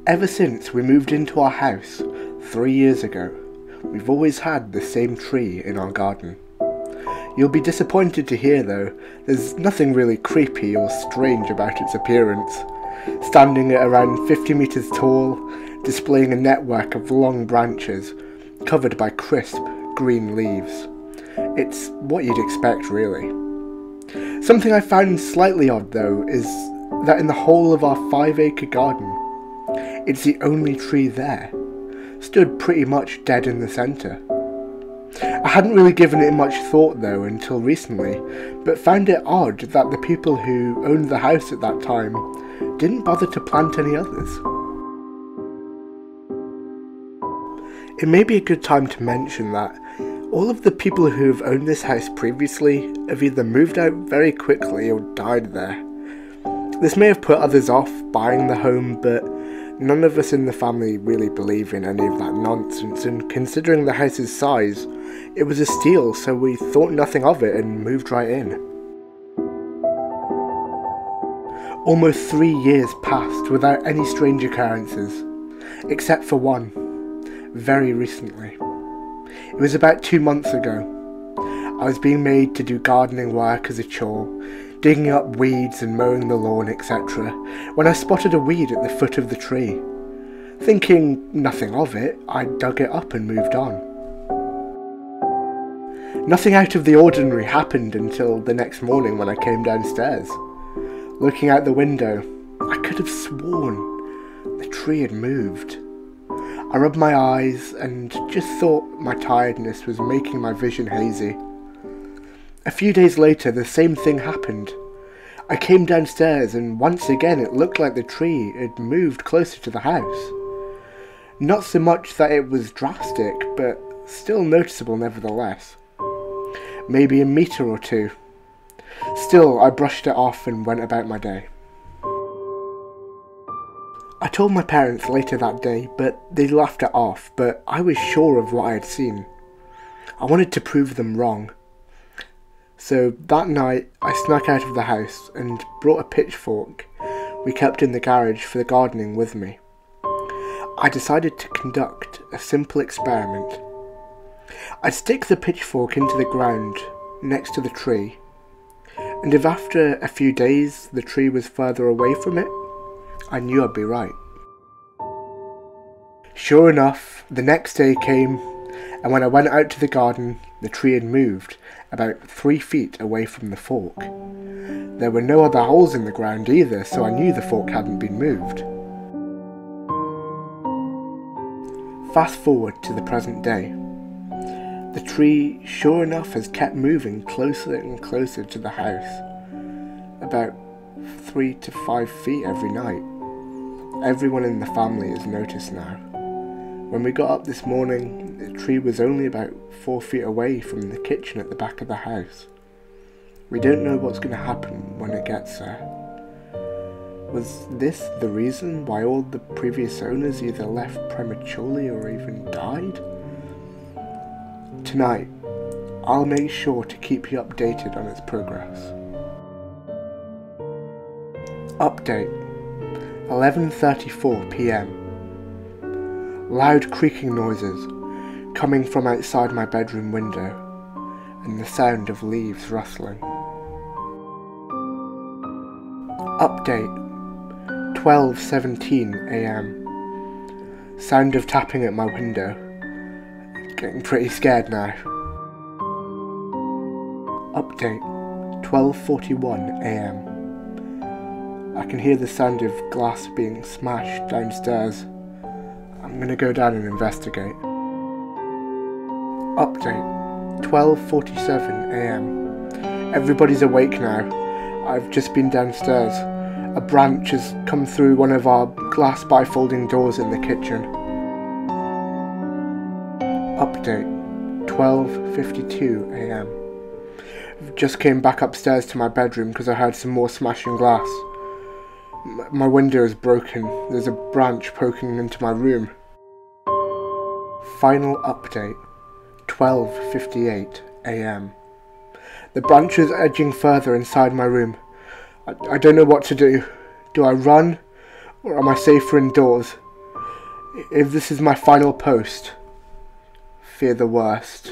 Ever since we moved into our house 3 years ago, we've always had the same tree in our garden. You'll be disappointed to hear though, there's nothing really creepy or strange about its appearance. Standing at around 50 metres tall, displaying a network of long branches, covered by crisp, green leaves. It's what you'd expect really. Something I found slightly odd though is that in the whole of our 5-acre garden, it's the only tree there, stood pretty much dead in the centre. I hadn't really given it much thought though until recently, but found it odd that the people who owned the house at that time didn't bother to plant any others. It may be a good time to mention that all of the people who have owned this house previously have either moved out very quickly or died there. This may have put others off buying the home, but none of us in the family really believe in any of that nonsense, and considering the house's size, it was a steal, so we thought nothing of it and moved right in. Almost 3 years passed without any strange occurrences, except for one, very recently. It was about 2 months ago. I was being made to do gardening work as a chore, digging up weeds and mowing the lawn, etc., when I spotted a weed at the foot of the tree. Thinking nothing of it, I dug it up and moved on. Nothing out of the ordinary happened until the next morning when I came downstairs. Looking out the window, I could have sworn the tree had moved. I rubbed my eyes and just thought my tiredness was making my vision hazy. A few days later, the same thing happened. I came downstairs and once again it looked like the tree had moved closer to the house. Not so much that it was drastic, but still noticeable nevertheless. Maybe a metre or two. Still, I brushed it off and went about my day. I told my parents later that day, but they laughed it off, but I was sure of what I had seen. I wanted to prove them wrong. So that night, I snuck out of the house and brought a pitchfork we kept in the garage for the gardening with me. I decided to conduct a simple experiment. I'd stick the pitchfork into the ground next to the tree, and if after a few days the tree was further away from it, I knew I'd be right. Sure enough, the next day came, and when I went out to the garden, the tree had moved about 3 feet away from the fork. There were no other holes in the ground either, so I knew the fork hadn't been moved. Fast forward to the present day. The tree, sure enough, has kept moving closer and closer to the house, about 3 to 5 feet every night. Everyone in the family has noticed now. When we got up this morning, the tree was only about 4 feet away from the kitchen at the back of the house. We don't know what's going to happen when it gets there. Was this the reason why all the previous owners either left prematurely or even died? Tonight, I'll make sure to keep you updated on its progress. Update: 11:34 PM. Loud creaking noises coming from outside my bedroom window and the sound of leaves rustling. Update: 12:17 AM. Sound of tapping at my window. Getting pretty scared now. Update: 12:41 AM. I can hear the sound of glass being smashed downstairs. I'm gonna go down and investigate. Update: 12:47 AM. Everybody's awake now. I've just been downstairs. A branch has come through one of our glass bifolding doors in the kitchen. Update: 12:52 AM. I've just came back upstairs to my bedroom because I heard some more smashing glass. My window is broken. There's a branch poking into my room. Final update: 12:58 AM. The branch is edging further inside my room. I don't know what to do. Do I run? Or am I safer indoors? If this is my final post, fear the worst.